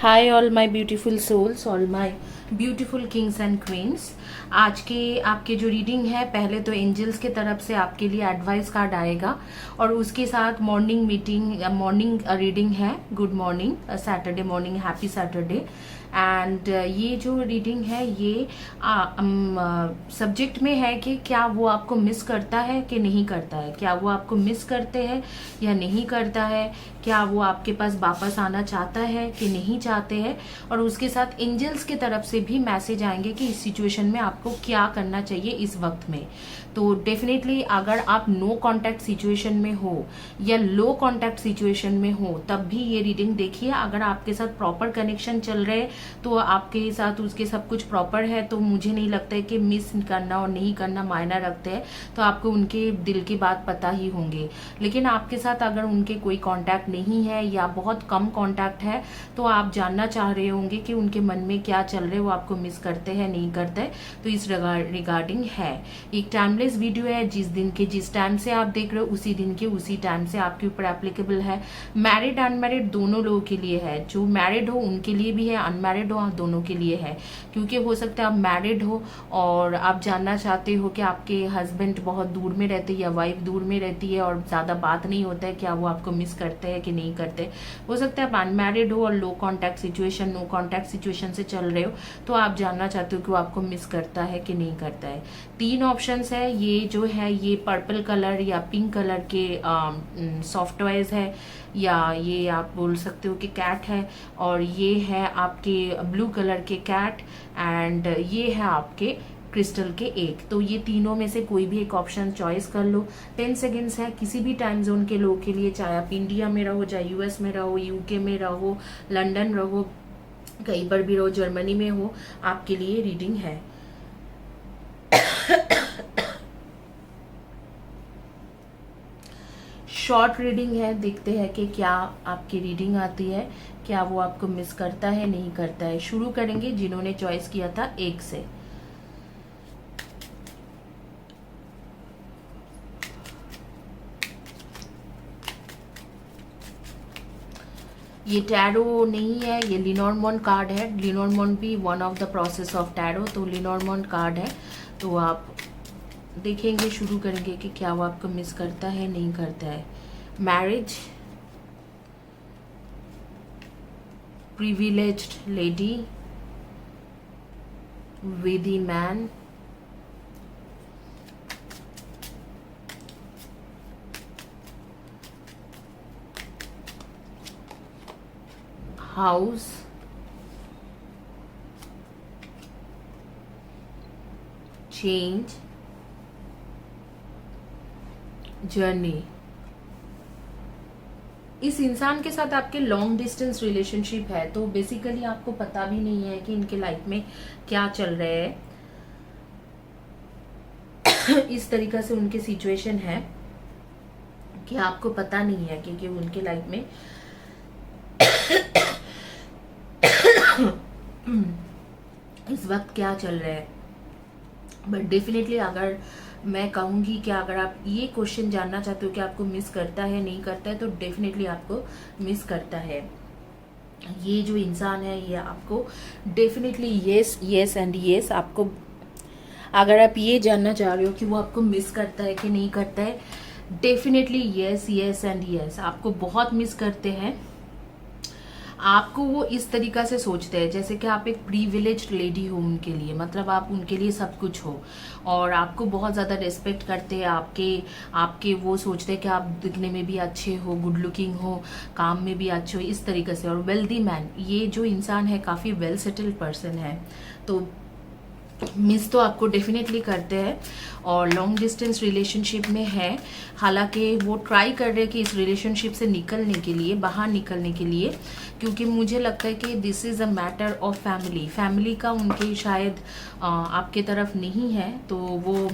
Hi all my beautiful souls, all my beautiful kings and queens. आज के आपके जो रीडिंग है, पहले तो एंजल्स के तरफ से आपके लिए एडवाइस कार्ड आएगा और उसके साथ मॉर्निंग मीटिंग मॉर्निंग रीडिंग है। Good morning, Saturday morning, happy Saturday. And ये जो रीडिंग है ये सब्जेक्ट में है कि क्या वो आपको मिस करता है कि नहीं करता है, क्या वो आपको मिस करते हैं या नहीं करता है, क्या वो आपके पास वापस आना चाहता है कि नहीं चाहते हैं। और उसके साथ एंजल्स की तरफ से भी मैसेज आएंगे कि इस सिचुएशन में आपको क्या करना चाहिए इस वक्त में। तो डेफिनेटली अगर आप नो कांटेक्ट सिचुएशन में हो या लो कांटेक्ट सिचुएशन में हो तब भी ये रीडिंग देखिए। अगर आपके साथ प्रॉपर कनेक्शन चल रहे तो आपके साथ उसके सब कुछ प्रॉपर है, तो मुझे नहीं लगता है कि मिस करना और नहीं करना मायना रखते हैं। तो आपको उनके दिल की बात पता ही होंगे। लेकिन आपके साथ अगर उनके कोई कांटेक्ट नहीं है या बहुत कम कांटेक्ट है तो आप जानना चाह रहे होंगे कि उनके मन में क्या चल रहा है, वो आपको मिस करते हैं नहीं करते। तो इस रिगार्डिंग है एक टाइमलेस वीडियो है। जिस दिन के जिस टाइम से आप देख रहे हो उसी दिन के उसी टाइम से आपके ऊपर एप्लीकेबल है। मैरिड अनमैरिड दोनों लोगों के लिए है। जो मैरिड हो उनके लिए भी है, अनमैरिड हो दोनों के लिए है। क्योंकि हो सकता है आप मैरिड हो और आप जानना चाहते हो कि आपके हस्बैंड बहुत दूर में रहते हैं या वाइफ दूर में रहती है और ज्यादा बात नहीं होता है, क्या वो आपको मिस करते हैं कि नहीं करते। हो सकता है आप अनमैरिड हो और low contact situation, no contact situation से चल रहे हो, तो आप जानना चाहते हो कि वो आपको मिस करता है कि नहीं करता है। 3 ऑप्शंस है। ये जो है ये पर्पल कलर या पिंक कलर के सॉफ्ट टॉयज है, या ये आप बोल सकते हो कि कैट है, और ये है आपके ब्लू कलर के कैट, एंड ये है आपके क्रिस्टल के एक। तो ये तीनों में से कोई भी एक ऑप्शन चॉइस कर लो। 10 सेकेंड्स है। किसी भी टाइम जोन के लोग के लिए, चाहे आप इंडिया में रहो, चाहे यूएस में रहो, यूके में रहो, लंदन रहो, कहीं पर भी रहो, जर्मनी में हो, आपके लिए रीडिंग है। शॉर्ट रीडिंग है। देखते हैं कि क्या आपकी रीडिंग आती है, क्या वो आपको मिस करता है नहीं करता है। शुरू करेंगे जिन्होंने चॉइस किया था 1 से। ये टैरो नहीं है, ये लिनोर्मॉन्ट कार्ड है। लिनोर्मॉन्ट भी one of the process of tarot, तो लिनोर्मॉन्ट कार्ड है। तो आप देखेंगे, शुरू करेंगे कि क्या वो आपको मिस करता है नहीं करता है। मैरिज, प्रिविलेज्ड लेडी, विदी मैन, हाउस, चेंज, जर्नी। इस इंसान के साथ आपके लॉन्ग डिस्टेंस रिलेशनशिप है, तो बेसिकली आपको पता भी नहीं है कि इनके लाइफ में क्या चल रहा है। इस तरीका से उनके सिचुएशन है कि आपको पता नहीं है कि उनके लाइफ में इस वक्त क्या चल रहा है। बट डेफिनेटली अगर मैं कहूँगी कि अगर आप ये क्वेश्चन जानना चाहते हो कि आपको मिस करता है नहीं करता है, तो डेफिनेटली आपको मिस करता है। ये जो इंसान है ये आपको definitely yes yes and yes, आपको अगर आप ये जानना चाह रहे हो कि वो आपको मिस करता है कि नहीं करता है, definitely yes yes and yes, आपको बहुत मिस करते हैं। आपको वो इस तरीका से सोचते हैं जैसे कि आप एक प्रिविलेज्ड लेडी हो उनके लिए, मतलब आप उनके लिए सब कुछ हो, और आपको बहुत ज़्यादा रिस्पेक्ट करते हैं। आपके वो सोचते हैं कि आप दिखने में भी अच्छे हो, गुड लुकिंग हो, काम में भी अच्छे हो, इस तरीके से। और वेल्दी मैन, ये जो इंसान है काफ़ी वेल सेटल्ड पर्सन है, तो मिस तो आपको डेफिनेटली करते हैं और लॉन्ग डिस्टेंस रिलेशनशिप में है। हालांकि वो ट्राई कर रहे हैं कि इस रिलेशनशिप से निकलने के लिए, बाहर निकलने के लिए, क्योंकि मुझे लगता है कि this is a matter of family का उनके शायद आपके तरफ नहीं है, तो वो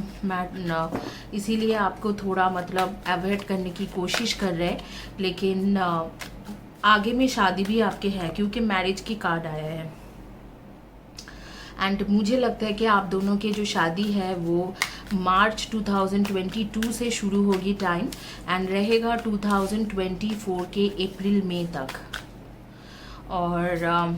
इसीलिए आपको थोड़ा मतलब अवॉइड करने की कोशिश कर रहे हैं। लेकिन आगे में शादी भी आपके है, क्योंकि मैरिज की कार्ड आया है। एंड मुझे लगता है कि आप दोनों की जो शादी है वो मार्च 2022 से शुरू होगी टाइम, एंड रहेगा 2024 के अप्रैल मई तक। और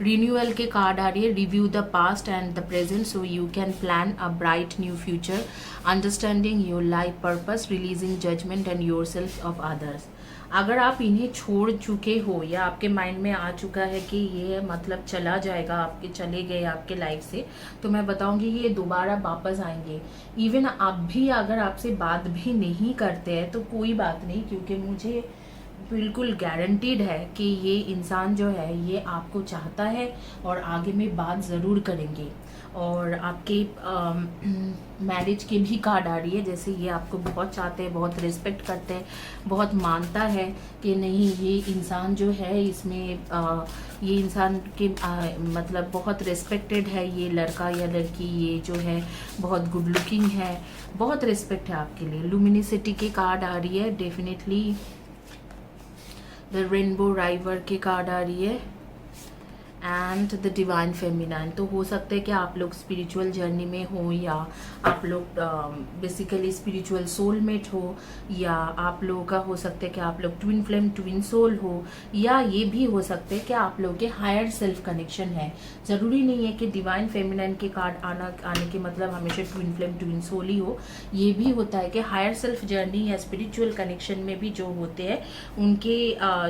रिन्यूअल के कार्ड आ रही है, review the past and the present so you can plan a bright new future, understanding your life purpose, releasing judgment and your self of others. अगर आप इन्हें छोड़ चुके हो या आपके माइंड में आ चुका है कि ये मतलब चला जाएगा, आपके चले गए आपके लाइफ से, तो मैं बताऊंगी ये दोबारा वापस आएंगे। इवन आप भी अगर आपसे बात भी नहीं करते हैं तो कोई बात नहीं, क्योंकि मुझे बिल्कुल गारंटीड है कि ये इंसान जो है ये आपको चाहता है और आगे में बात ज़रूर करेंगे। और आपके मैरिज के भी कार्ड आ रही है, जैसे ये आपको बहुत चाहते हैं, बहुत रिस्पेक्ट करते हैं, बहुत मानता है कि नहीं ये इंसान जो है इसमें ये इंसान के मतलब बहुत रिस्पेक्टेड है, ये लड़का या लड़की ये जो है बहुत गुड लुकिंग है, बहुत रिस्पेक्ट है आपके लिए। लुमिनिसिटी के कार्ड आ रही है, डेफिनेटली द रेनबो राइवर के कार्ड आ रही है एंड द डिवाइन फेमिनाइन। तो हो सकता है कि आप लोग स्पिरिचुअल जर्नी में हो, या आप लोग बेसिकली स्पिरिचुअल सोलमेट हो, या आप लोगों का हो सकता है कि आप लोग ट्विन फ्लेम ट्विन सोल हो, या ये भी हो सकता है कि आप लोग के हायर सेल्फ कनेक्शन है। ज़रूरी नहीं है कि डिवाइन फेमिनाइन के कार्ड आने के मतलब हमेशा ट्विन फ्लेम ट्विन सोल ही हो। ये भी होता है कि हायर सेल्फ जर्नी या स्पिरिचुअल कनेक्शन में भी जो होते हैं उनके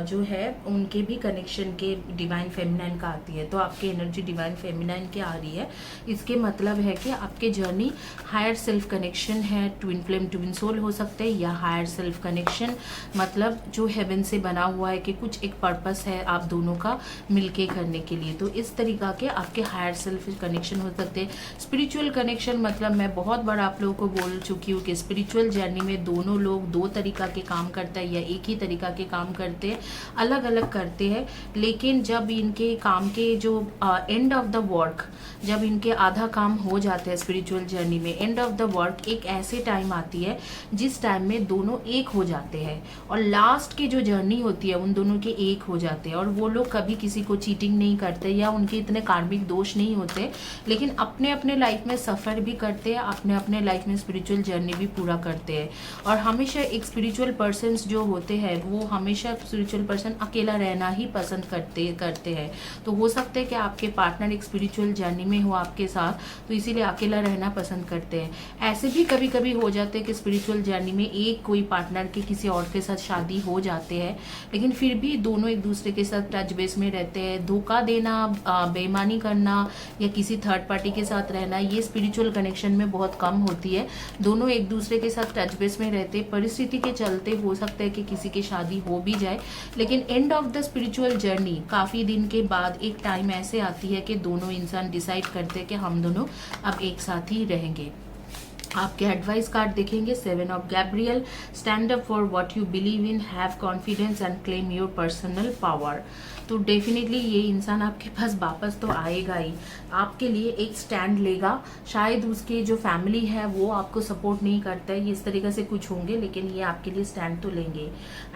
जो है उनके भी कनेक्शन के डिवाइन फेमिनाइन का आती है। तो आपकी एनर्जी डिवाइन फेमिनाइन की आ रही है, इसके मतलब है कि आपके जर्नी हायर सेल्फ कनेक्शन है, ट्विन फ्लेम ट्विन सोल हो सकते हैं, या हायर सेल्फ कनेक्शन मतलब जो हेवन से बना हुआ है कि कुछ एक पर्पस है आप दोनों का मिलके करने के लिए। तो इस तरीका के आपके हायर सेल्फ कनेक्शन हो सकते हैं। स्पिरिचुअल कनेक्शन मतलब मैं बहुत बार आप लोगों को बोल चुकी हूँ कि स्पिरिचुअल जर्नी में दोनों लोग दो तरीका के काम करते हैं या एक ही तरीका के काम करते हैं, अलग अलग करते हैं, लेकिन जब इनके काम के जो एंड ऑफ द वर्क, जब इनके आधा काम हो जाते हैं स्पिरिचुअल जर्नी में, एंड ऑफ द वर्क एक ऐसे टाइम आती है जिस टाइम में दोनों एक हो जाते हैं, और लास्ट की जो जर्नी होती है उन दोनों के एक हो जाते हैं। और वो लोग कभी किसी को चीटिंग नहीं करते या उनके इतने कार्मिक दोष नहीं होते, लेकिन अपने अपने लाइफ में सफ़र भी करते हैं, अपने अपने लाइफ में स्पिरिचुअल जर्नी भी पूरा करते हैं। और हमेशा एक स्पिरिचुअल पर्सन जो होते हैं वो हमेशा स्पिरिचुअल पर्सन अकेला रहना ही पसंद करते हैं। तो हो सकता है कि आपके पार्टनर एक स्पिरिचुअल जर्नी में हो आपके साथ, तो इसीलिए अकेला रहना पसंद करते हैं। ऐसे भी कभी कभी हो जाते हैं कि स्पिरिचुअल जर्नी में एक कोई पार्टनर के किसी और के साथ शादी हो जाते हैं, लेकिन फिर भी दोनों एक दूसरे के साथ टच बेस में रहते हैं। धोखा देना, बेईमानी करना या किसी थर्ड पार्टी के साथ रहना, ये स्पिरिचुअल कनेक्शन में बहुत कम होती है। दोनों एक दूसरे के साथ टच बेस में रहते, परिस्थिति के चलते हो सकता है कि किसी की शादी हो भी जाए, लेकिन end of the spiritual journey काफ़ी दिन के बाद एक टाइम ऐसे आती है कि दोनों इंसान डिसाइड करते हैं कि हम दोनों अब एक साथ ही रहेंगे। आपके एडवाइस कार्ड देखेंगे, 7 of Gabriel, stand up for what you believe in, have confidence and claim your personal power. तो डेफिनेटली ये इंसान आपके पास वापस तो आएगा ही, आपके लिए एक स्टैंड लेगा। शायद उसके जो फैमिली है वो आपको सपोर्ट नहीं करता है, ये इस तरीके से कुछ होंगे, लेकिन ये आपके लिए स्टैंड तो लेंगे।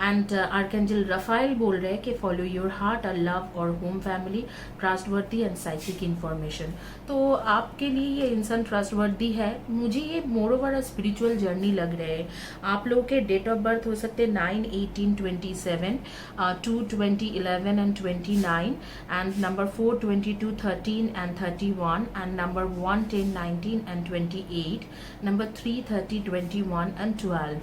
एंड आर्कएंजल रफाइल बोल रहे हैं कि follow your heart, a love और home family, trustworthy and psychic information. तो आपके लिए ये इंसान ट्रस्टवर्दी है। मुझे ये मोर ओवर स्पिरिचुअल जर्नी लग रहे हैं। आप लोगों के डेट ऑफ बर्थ हो सकते हैं 9, 18, 27, 2, 20, 11 and 29, and number 4, 22, 13 and 31, and number 1, 10, 19 and 28, number 3, 30, 21 and 12।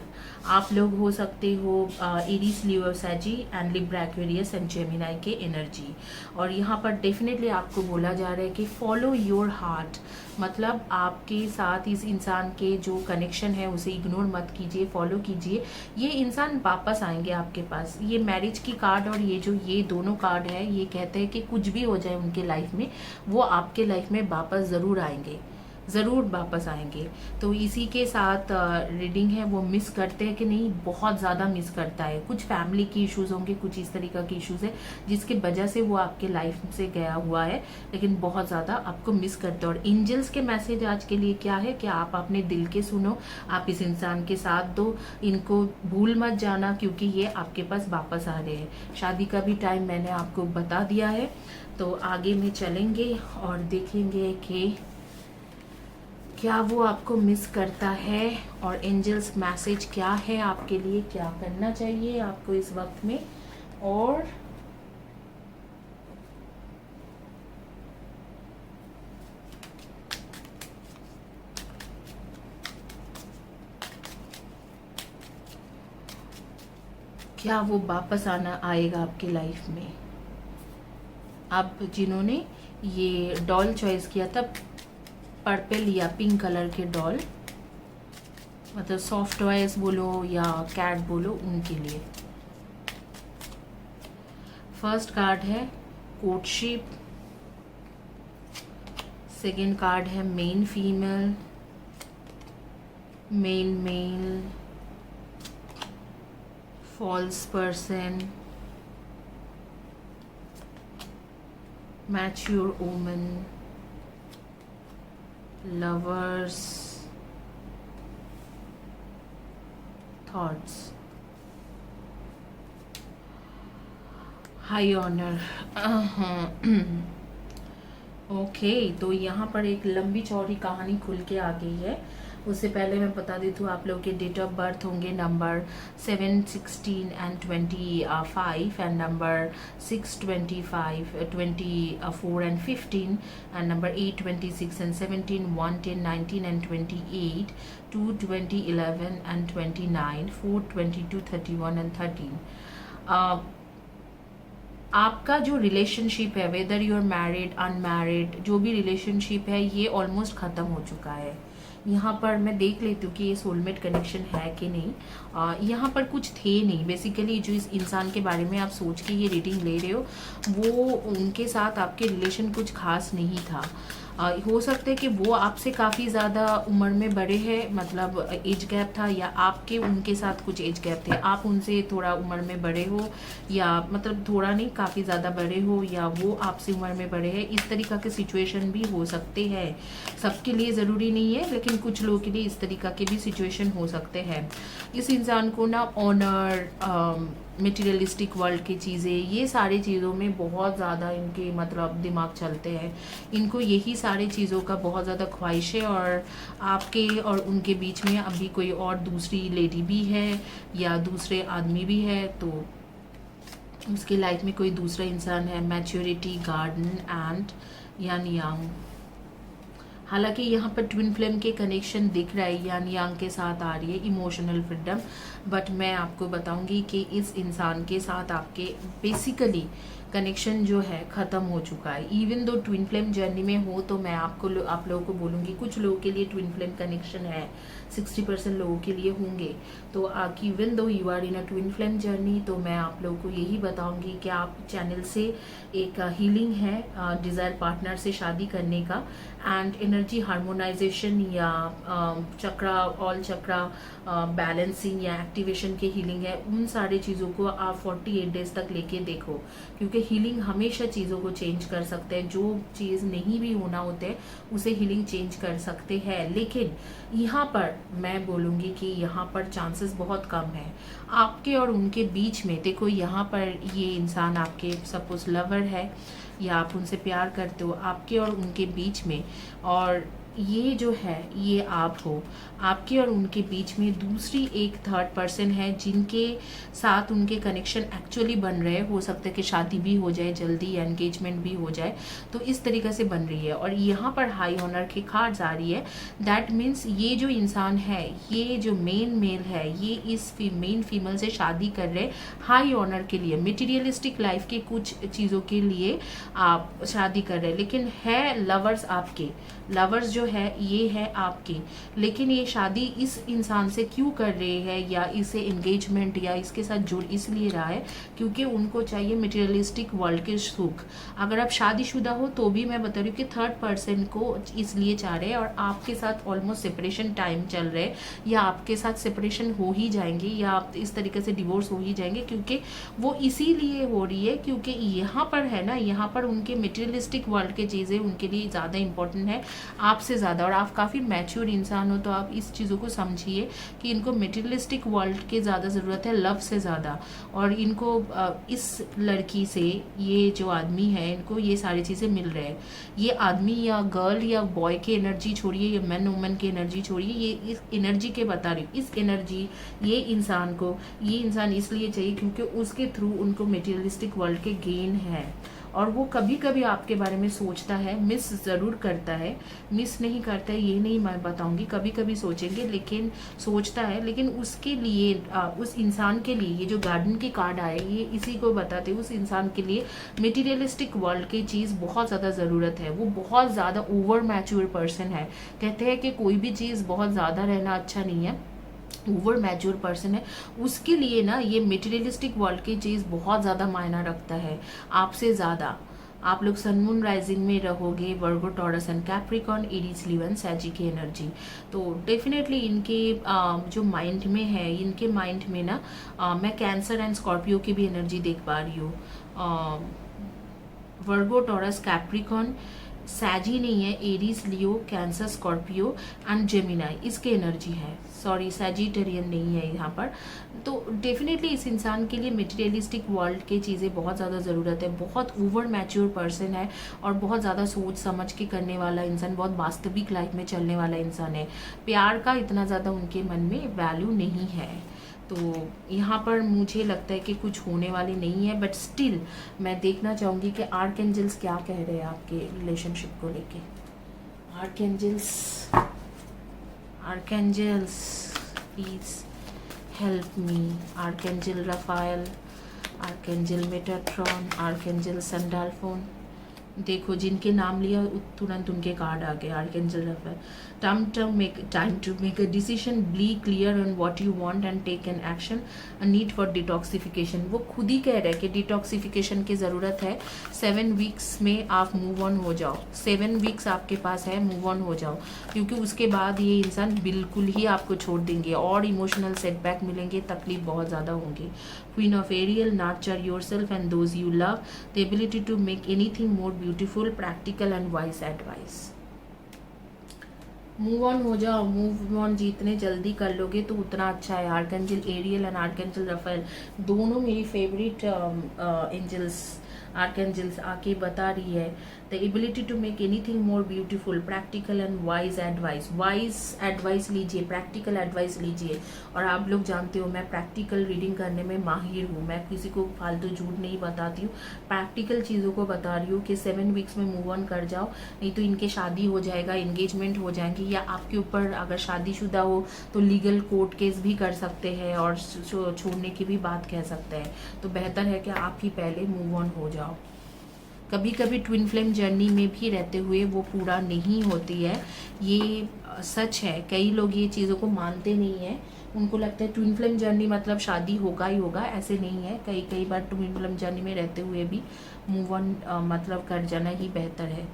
आप लोग हो सकते हो Aries, Leo, Sagi and Libra, Aquarius and Gemini के एनर्जी। और यहाँ पर डेफिनेटली आपको बोला जा रहा है कि फॉलो योर हार्ट, मतलब आपके साथ इस इंसान के जो कनेक्शन है उसे इग्नोर मत कीजिए, फॉलो कीजिए। ये इंसान वापस आएंगे आपके पास। ये मैरिज की कार्ड और ये दोनों कार्ड है, ये कहते हैं कि कुछ भी हो जाए उनके लाइफ में, वो आपके लाइफ में वापस ज़रूर आएंगे, ज़रूर वापस आएंगे। तो इसी के साथ रीडिंग है। वो मिस करते हैं कि नहीं, बहुत ज़्यादा मिस करता है। कुछ फैमिली की इश्यूज़ होंगे, कुछ इस तरीका के इश्यूज़ है जिसके वजह से वो आपके लाइफ से गया हुआ है, लेकिन बहुत ज़्यादा आपको मिस करते हैं। और एंजल्स के मैसेज आज के लिए क्या है कि आप अपने दिल के सुनो, आप इस इंसान के साथ दो, इनको भूल मत जाना, क्योंकि ये आपके पास वापस आ रहे हैं। शादी का भी टाइम मैंने आपको बता दिया है। तो आगे में चलेंगे और देखेंगे कि क्या वो आपको मिस करता है और एंजल्स मैसेज क्या है आपके लिए, क्या करना चाहिए आपको इस वक्त में। और क्या वो वापस आना आएगा आपके लाइफ में? आप जिन्होंने ये डॉल चॉइस किया था, पर्पल या पिंक कलर के डॉल, मतलब सॉफ्ट टॉयज बोलो या कैट बोलो, उनके लिए फर्स्ट कार्ड है कोर्टशिप, सेकेंड कार्ड है men female, men male, false person, mature woman, lovers, thoughts, high honour. Okay, तो यहाँ पर एक लंबी चौड़ी कहानी खुल के आ गई है। उससे पहले मैं बता देती हूँ, आप लोग के डेट ऑफ बर्थ होंगे number 7, 16 and 25 and number 6, 25, 24 and 15 and number 8, 26 and 17, 1, 10, 19 and 28, 2, 20, 11 and 29, 4, 22, 31 and 13। आपका जो रिलेशनशिप है, whether you are married unmarried, जो भी रिलेशनशिप है, ये ऑलमोस्ट ख़त्म हो चुका है। यहाँ पर मैं देख लेती हूँ कि ये सोलमेट कनेक्शन है कि नहीं। यहाँ पर कुछ थे नहीं। बेसिकली जो इस इंसान के बारे में आप सोच के ये रीडिंग ले रहे हो, वो उनके साथ आपके रिलेशन कुछ खास नहीं था। हो सकता है कि वो आपसे काफ़ी ज़्यादा उम्र में बड़े हैं, मतलब एज गैप था, या आपके उनके साथ कुछ एज गैप थे। आप उनसे थोड़ा उम्र में बड़े हो, या मतलब थोड़ा नहीं काफ़ी ज़्यादा बड़े हो, या वो आपसे उम्र में बड़े हैं। इस तरीक़ा के सिचुएशन भी हो सकते हैं। सबके लिए ज़रूरी नहीं है, लेकिन कुछ लोगों के लिए इस तरीक़ा के भी सिचुएशन हो सकते हैं। इस इंसान को ना ऑनर, मटेरियलिस्टिक वर्ल्ड की चीज़ें, ये सारी चीज़ों में बहुत ज़्यादा इनके मतलब दिमाग चलते हैं। इनको यही सारी चीज़ों का बहुत ज़्यादा ख्वाहिश है। और आपके और उनके बीच में अभी कोई और दूसरी लेडी भी है या दूसरे आदमी भी है, तो उसकी लाइफ में कोई दूसरा इंसान है। मैच्योरिटी, गार्डन एंड यान यांग। हालांकि यहाँ पर ट्विन फ्लेम के कनेक्शन दिख रहा है, यान यांग के साथ आ रही है इमोशनल फ्रीडम। बट मैं आपको बताऊंगी कि इस इंसान के साथ आपके बेसिकली कनेक्शन जो है ख़त्म हो चुका है। Even though twin flame journey में हो, तो मैं आप लोगों को बोलूँगी, कुछ लोगों के लिए ट्विन फ्लेम कनेक्शन है, 60% लोगों के लिए होंगे। तो even though you are in a twin flame journey, तो मैं आप लोगों को यही बताऊंगी कि आप चैनल से एक हीलिंग है डिज़ायर पार्टनर से शादी करने का, एंड एनर्जी हार्मोनाइजेशन या चक्रा, ऑल चक्रा बैलेंसिंग या एक्टिवेशन के हीलिंग है। उन सारी चीज़ों को आप 48 डेज तक लेके देखो, क्योंकि हीलिंग हमेशा चीज़ों को चेंज कर सकते हैं। जो चीज़ नहीं भी होना होता है उसे हीलिंग चेंज कर सकते हैं। लेकिन यहाँ पर मैं बोलूँगी कि यहाँ पर चांसेस बहुत कम है आपके और उनके बीच में। देखो यहाँ पर ये इंसान आपके सपोज लवर है या आप उनसे प्यार करते हो, आपके और उनके बीच में, और ये जो है ये आप हो, आपके और उनके बीच में दूसरी एक थर्ड पर्सन है जिनके साथ उनके कनेक्शन एक्चुअली बन रहे हैं। हो सकता है कि शादी भी हो जाए जल्दी या एंगेजमेंट भी हो जाए, तो इस तरीक़े से बन रही है। और यहाँ पर हाई ऑनर की कार्ड्स आ रही है। दैट मीन्स ये जो इंसान है, ये जो मेन मेल है, ये इस मेन फीमेल से शादी कर रहे हाई ऑनर के लिए, मटीरियलिस्टिक लाइफ के कुछ चीज़ों के लिए आप शादी कर रहे हैं। लेकिन है लवर्स आपके, लवर्स जो है ये है आपके, लेकिन ये शादी इस इंसान से क्यों कर रहे हैं या इसे एंगेजमेंट या इसके साथ जुड़ इसलिए रहा है क्योंकि उनको चाहिए मटेरियलिस्टिक वर्ल्ड के सुख। अगर आप शादीशुदा हो तो भी मैं बता रही हूँ कि थर्ड पर्सन को इसलिए चाह रहे हैं, और आपके साथ ऑलमोस्ट सेपरेशन टाइम चल रहे हैं, या आपके साथ सेपरेशन हो ही जाएंगे, या आप इस तरीके से डिवोर्स हो ही जाएंगे, क्योंकि वो इसीलिए हो रही है क्योंकि यहाँ पर है ना, यहाँ पर उनके मटेरियलिस्टिक वर्ल्ड की चीज़ें उनके लिए ज़्यादा इंपॉर्टेंट है आपसे ज़्यादा। और आप काफ़ी मैच्योर इंसान हो, तो आप इस चीज़ों को समझिए कि इनको मटेरियलिस्टिक वर्ल्ड की ज़्यादा ज़रूरत है, लव से ज़्यादा। और इनको इस लड़की से, ये जो आदमी है, इनको ये सारी चीज़ें मिल रहे हैं। ये आदमी या गर्ल या बॉय की एनर्जी छोड़िए या मैन वुमन की एनर्जी छोड़िए, ये इस एनर्जी के बता रही हूँ, इस एनर्जी ये इंसान इसलिए चाहिए क्योंकि उसके थ्रू उनको मटेरियलिस्टिक वर्ल्ड के गेन है। और वो कभी कभी आपके बारे में सोचता है, मिस ज़रूर करता है, मिस नहीं करता है ये नहीं मैं बताऊंगी, कभी कभी सोचेंगे लेकिन सोचता है, लेकिन उसके लिए उस इंसान के लिए ये जो गार्डन की कार्ड आए ये इसी को बताते हैं, उस इंसान के लिए मटेरियलिस्टिक वर्ल्ड की चीज़ बहुत ज़्यादा ज़रूरत है। वो बहुत ज़्यादा ओवर मैच्योर पर्सन है। कहते हैं कि कोई भी चीज़ बहुत ज़्यादा रहना अच्छा नहीं है, ओवर मैच्योर पर्सन है, उसके लिए ना ये मटेरियलिस्टिक वर्ल्ड की चीज़ बहुत ज़्यादा मायना रखता है आपसे ज़्यादा। आप लोग सन मून राइजिंग में रहोगे, Virgo, Taurus and Capricorn, Aries, Leo and Sagi की एनर्जी, तो डेफिनेटली इनके जो माइंड में है, इनके माइंड में ना मैं कैंसर एंड स्कॉर्पियो की भी एनर्जी देख पा रही हूँ। वर्गो, टॉरस, कैप्रिकॉर्न, सैजी नहीं है, Aries, Leo, cancer, Scorpio and Gemini इसके एनर्जी है। सॉरी, सैजिटेरियन नहीं है यहाँ पर। तो डेफिनेटली इस इंसान के लिए मटेरियलिस्टिक वर्ल्ड की चीज़ें बहुत ज़्यादा ज़रूरत है। बहुत ओवर मैच्योर पर्सन है और बहुत ज़्यादा सोच समझ के करने वाला इंसान, बहुत वास्तविक लाइफ में चलने वाला इंसान है। प्यार का इतना ज़्यादा उनके मन में वैल्यू नहीं है। तो यहाँ पर मुझे लगता है कि कुछ होने वाली नहीं है, बट स्टिल मैं देखना चाहूँगी कि आर्कएंजल्स क्या कह रहे हैं आपके रिलेशनशिप को लेके। Archangels please help me. Archangel Raphael, archangel Metatron, archangel Sandalphon. देखो जिनके नाम लिया तुरंत उनके कार्ड आ गए। Archangel Raphael, time to make a decision, be clear on what you want and take an action, a need for detoxification। वो खुद ही कह रहे हैं कि डिटॉक्सिफिकेशन की ज़रूरत है। 7 वीक्स में आप मूव ऑन हो जाओ, 7 वीक्स आपके पास है, मूव ऑन हो जाओ, क्योंकि उसके बाद ये इंसान बिल्कुल ही आपको छोड़ देंगे और इमोशनल सेटबैक मिलेंगे, तकलीफ बहुत ज़्यादा होंगी। Queen of Ariel, nurture yourself and those you love, the ability to make anything more beautiful, practical and wise advice। Move on हो जाओ, मूव ऑन जितने जल्दी कर लोगे तो उतना अच्छा है। Archangel Ariel and archangel Raphael दोनों मेरी फेवरेट एंजल्स, आर्कएंजल्स आके बता रही है the ability to make anything more beautiful, practical and wise advice. Wise advice लीजिए, प्रैक्टिकल एडवाइस लीजिए। और आप लोग जानते हो मैं प्रैक्टिकल रीडिंग करने में माहिर हूँ, मैं किसी को फालतू झूठ नहीं बताती हूँ, प्रैक्टिकल चीज़ों को बता रही हूँ कि 7 वीक्स में मूव ऑन कर जाओ, नहीं तो इनके शादी हो जाएगा, इंगेजमेंट हो जाएंगी, या आपके ऊपर अगर शादीशुदा हो तो लीगल कोर्ट केस भी कर सकते हैं और छोड़ने की भी बात कह सकते हैं। तो बेहतर है कि आप ही पहले मूव ऑन हो जाओ। कभी कभी ट्विन फ्लेम जर्नी में भी रहते हुए वो पूरा नहीं होती है, ये सच है। कई लोग ये चीज़ों को मानते नहीं हैं, उनको लगता है ट्विन फ्लेम जर्नी मतलब शादी होगा ही होगा, ऐसे नहीं है। कई बार ट्विन फ्लेम जर्नी में रहते हुए भी मूव ऑन मतलब कर जाना ही बेहतर है।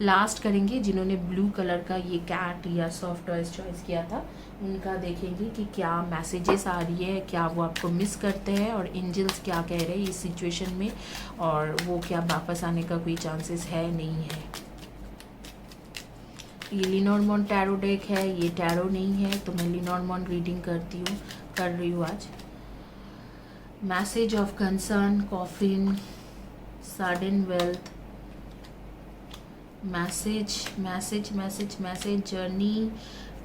लास्ट करेंगे जिन्होंने ब्लू कलर का ये कैट या सॉफ्ट टॉयज चॉइस किया था, उनका देखेंगे कि क्या मैसेजेस आ रही है, क्या वो आपको मिस करते हैं और एंजल्स क्या कह रहे हैं इस सिचुएशन में, और वो क्या वापस आने का कोई चांसेस है नहीं है। ये लीनॉर्मॉन टैरो डेक है, ये टैरो नहीं है, तो मैं लीनॉर्मॉन रीडिंग कर रही हूँ आज। Message of concern, coffin, sudden wealth, message journey,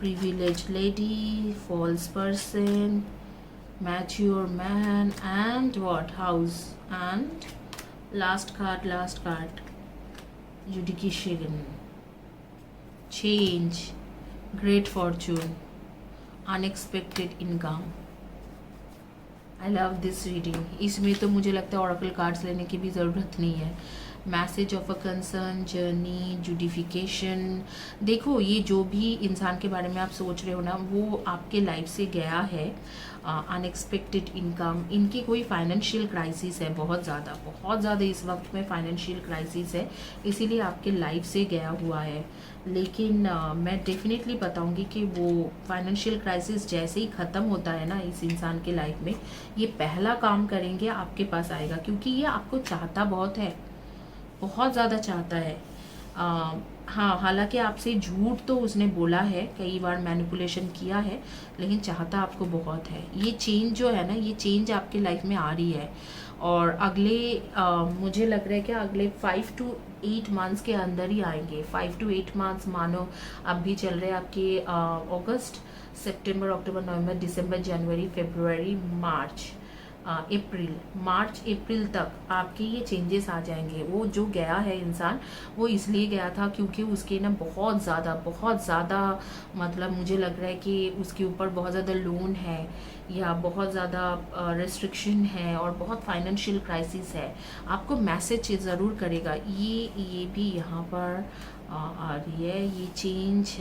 privileged lady, false person, mature man, and what? House. And last card, judication, change, great fortune, unexpected income। I love this reading. इसमें तो मुझे लगता है oracle cards लेने की भी ज़रूरत नहीं है। Message of a concern, journey, जुडिफिकेशन। देखो ये जो भी इंसान के बारे में आप सोच रहे हो ना, वो आपके लाइफ से गया है। अनएक्सपेक्टेड इनकम, इनकी कोई फाइनेंशियल क्राइसिस है, बहुत ज़्यादा इस वक्त में फाइनेंशियल क्राइसिस है, इसीलिए आपके लाइफ से गया हुआ है। लेकिन मैं डेफिनेटली बताऊंगी कि वो फाइनेंशियल क्राइसिस जैसे ही ख़त्म होता है ना इस इंसान के लाइफ में, ये पहला काम करेंगे आपके पास आएगा, क्योंकि ये आपको चाहता बहुत है, बहुत ज़्यादा चाहता है। हाँ, हालांकि आपसे झूठ तो उसने बोला है, कई बार मैनिपुलेशन किया है, लेकिन चाहता आपको बहुत है। ये चेंज जो है ना, ये चेंज आपके लाइफ में आ रही है और अगले मुझे लग रहा है कि अगले 5 to 8 मंथ्स के अंदर ही आएंगे। 5 to 8 मंथ्स मानो अभी चल रहे हैं आपके अगस्त, सितंबर, अक्टूबर, नवंबर, दिसंबर, जनवरी, फरवरी, मार्च, अप्रैल, मार्च अप्रैल तक आपके ये चेंजेस आ जाएंगे। वो जो गया है इंसान, वो इसलिए गया था क्योंकि उसके ना बहुत ज़्यादा मतलब मुझे लग रहा है कि उसके ऊपर बहुत ज़्यादा लोन है या बहुत ज़्यादा रेस्ट्रिक्शन है और बहुत फाइनेंशियल क्राइसिस है। आपको मैसेज ज़रूर करेगा। ये भी यहाँ पर आ रही है, ये चेंज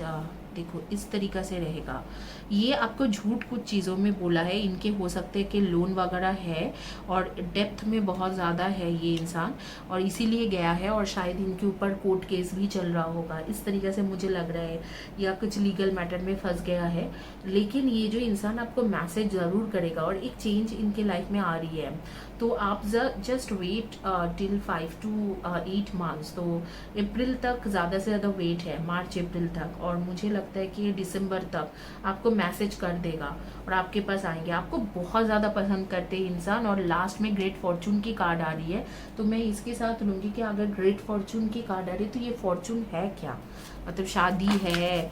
देखो इस तरीक़ा से रहेगा। ये आपको झूठ कुछ चीज़ों में बोला है, इनके हो सकते हैं कि लोन वगैरह है और डेप्थ में बहुत ज़्यादा है ये इंसान, और इसीलिए गया है, और शायद इनके ऊपर कोर्ट केस भी चल रहा होगा, इस तरीके से मुझे लग रहा है, या कुछ लीगल मैटर में फंस गया है। लेकिन ये जो इंसान आपको मैसेज ज़रूर करेगा और एक चेंज इनके लाइफ में आ रही है। तो आप just wait till 5 to 8 months. तो अप्रैल तक ज़्यादा से ज़्यादा वेट है, मार्च अप्रैल तक, और मुझे लगता है कि ये दिसंबर तक आपको मैसेज कर देगा और आपके पास आएंगे। आपको बहुत ज़्यादा पसंद करते हैं इंसान, और लास्ट में ग्रेट फॉर्चून की कार्ड आ रही है। तो मैं इसके साथ लूँगी कि अगर ग्रेट फॉर्चून की कार्ड आ रही है तो ये फॉर्चून है क्या, मतलब शादी है,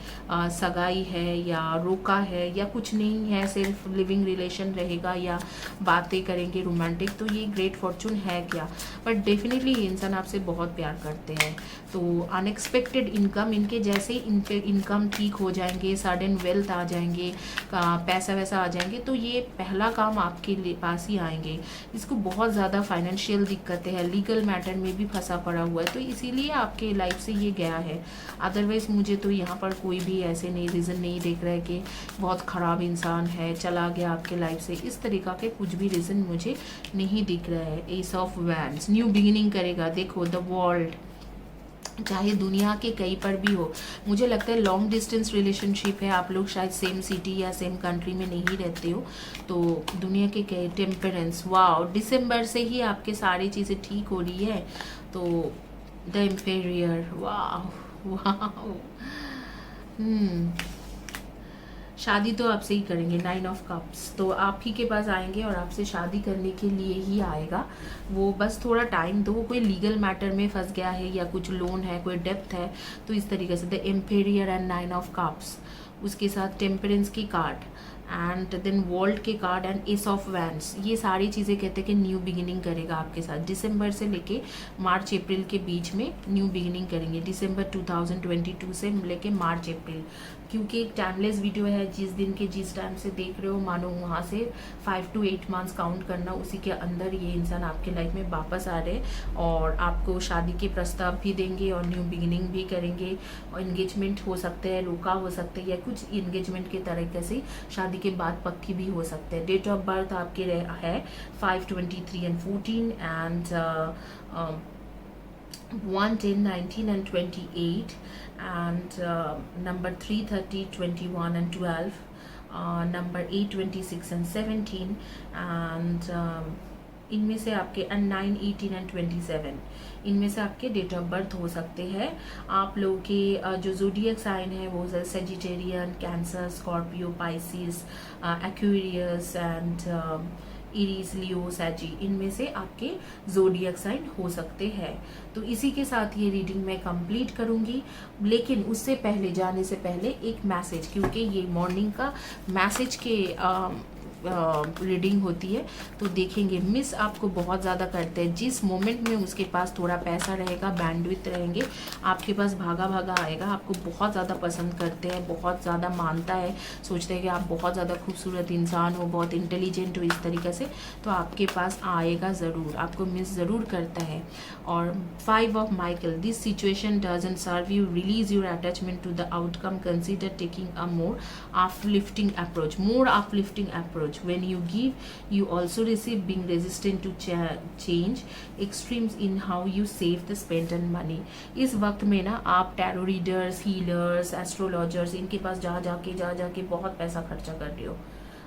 सगाई है, या रोका है, या कुछ नहीं है, सिर्फ लिविंग रिलेशन रहेगा, या बातें करेंगे रोमांटिक, तो ये ग्रेट फॉर्चून है क्या। बट डेफिनेटली ये इंसान आपसे बहुत प्यार करते हैं। तो अनएक्सपेक्टेड इनकम, इनके जैसे इनकम ठीक हो जाएंगे, सडन वेल्थ आ जाएंगे, पैसा वैसा आ जाएंगे, तो ये पहला काम आपके पास ही आएंगे। इसको बहुत ज़्यादा फाइनेंशियल दिक्कतें हैं, लीगल मैटर में भी फंसा पड़ा हुआ है, तो इसीलिए आपके लाइफ से ये गया है। अदरवाइज़ मुझे तो यहाँ पर कोई भी ऐसे नहीं रीज़न नहीं दिख रहा है कि बहुत ख़राब इंसान है, चला गया आपके लाइफ से, इस तरीक़ा के कुछ भी रीज़न मुझे नहीं दिख रहा है। S of wands, new beginning करेगा, देखो द वर्ल्ड, चाहे दुनिया के कहीं पर भी हो। मुझे लगता है लॉन्ग डिस्टेंस रिलेशनशिप है, आप लोग शायद सेम सिटी या सेम कंट्री में नहीं रहते हो, तो दुनिया के कई टेम्परेंस, वाओ, दिसंबर से ही आपके सारी चीज़ें ठीक हो रही है। तो द एम्पेरियर, वाह वाह, शादी तो आपसे ही करेंगे, 9 ऑफ कप्स, तो आप ही के पास आएंगे और आपसे शादी करने के लिए ही आएगा। वो बस थोड़ा टाइम दो, कोई लीगल मैटर में फंस गया है या कुछ लोन है, कोई डेप्थ है, तो इस तरीके से the Imperial and 9 of cups, उसके साथ टेम्परेंस की कार्ड एंड देन वर्ल्ड के card and S of wands, ये सारी चीज़ें कहते हैं कि न्यू बिगिनिंग करेगा आपके साथ। दिसंबर से लेके मार्च अप्रैल के बीच में न्यू बिगिनिंग करेंगे, दिसंबर 2022 से लेके मार्च अप्रैल, क्योंकि एक टाइमलेस वीडियो है, जिस दिन के जिस टाइम से देख रहे हो मानो वहाँ से 5 to 8 मंथ्स काउंट करना, उसी के अंदर ये इंसान आपके लाइफ में वापस आ रहे हैं और आपको शादी के प्रस्ताव भी देंगे और न्यू बिगिनिंग भी करेंगे। और इंगेजमेंट हो सकते हैं, रोका हो सकते हैं, या कुछ इंगेजमेंट के तरीके से शादी के बाद पक्की भी हो सकते हैं। डेट ऑफ बर्थ आपके है 5, 23 and 14 and 1, 10, 19 and 28 and number 3, 30, 21 and 12, number 8, 26 and 17 and इनमें से आपके 9, 18 and 27, इनमें से आपके डेट ऑफ बर्थ हो सकते हैं। आप लोगों के जो ज़ोडिएक साइन है वो Sagittarian, Cancer, Scorpio, Pisces, Aquarius and Aries, Leo, Sagi, इनमें से आपके ज़ोडिएक साइन हो सकते हैं। तो इसी के साथ ये रीडिंग मैं कंप्लीट करूँगी, लेकिन उससे पहले, जाने से पहले एक मैसेज, क्योंकि ये मॉर्निंग का मैसेज के रीडिंग होती है, तो देखेंगे मिस आपको बहुत ज़्यादा करते हैं। जिस मोमेंट में उसके पास थोड़ा पैसा रहेगा, बैंडविड्थ रहेंगे, आपके पास भागा भागा आएगा, आपको बहुत ज़्यादा पसंद करते हैं, बहुत ज़्यादा मानता है, सोचते हैं कि आप बहुत ज़्यादा खूबसूरत इंसान हो, बहुत इंटेलिजेंट हो, इस तरीके से, तो आपके पास आएगा ज़रूर, आपको मिस ज़रूर करता है। और 5 of Michael, this situation doesn't serve you, release your attachment to the outcome, consider taking a more uplifting approach. When you give, you also receive, being resistant to change, extremes in how you save the spent and money. इस वक्त में ना आप tarot readers, healers, astrologers, इनके पास जा जाके बहुत पैसा खर्चा कर रहे हो।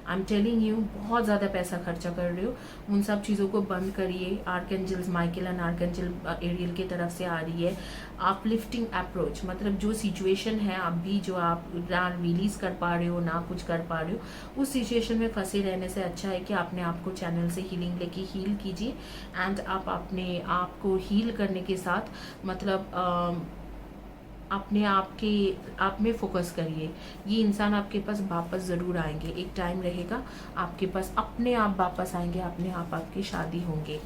आई एम टेलिंग यू, बहुत ज़्यादा पैसा खर्चा कर रहे हो। उन सब चीज़ों को बंद करिए। Archangels Michael and archangel Ariel की तरफ से आ रही है अपलिफ्टिंग अप्रोच, मतलब जो सिचुएशन है अभी, जो आप ना रिलीज़ कर पा रहे हो, ना कुछ कर पा रहे हो, उस सिचुएशन में फंसे रहने से अच्छा है कि अपने आप को चैनल से हीलिंग लेके हील कीजिए। एंड आप अपने आप को हील करने के साथ, मतलब अपने आप में फोकस करिए। ये इंसान आपके पास वापस ज़रूर आएंगे, एक टाइम रहेगा आपके पास अपने आप वापस आएंगे, अपने आप आपकी शादी होंगे।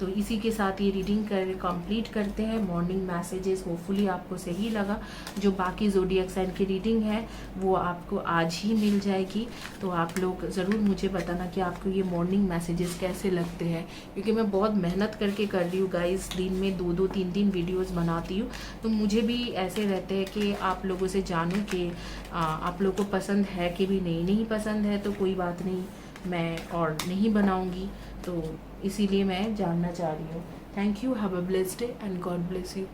तो इसी के साथ ये रीडिंग कंप्लीट करते हैं। मॉर्निंग मैसेजेस होपफुली आपको सही लगा। जो बाकी ज़ोडिएक साइन की रीडिंग है वो आपको आज ही मिल जाएगी। तो आप लोग ज़रूर मुझे बताना कि आपको ये मॉर्निंग मैसेजेस कैसे लगते हैं, क्योंकि मैं बहुत मेहनत करके कर रही हूँ गाइस। दिन में 2-2 3-3 वीडियोज़ बनाती हूँ, तो मुझे भी ऐसे रहते हैं कि आप लोगों से जानूँ कि आप लोगों को पसंद है कि भी नहीं पसंद है तो कोई बात नहीं, मैं और नहीं बनाऊँगी। तो इसीलिए मैं जानना चाह रही हूँ। Thank you, have a blessed day and God bless you.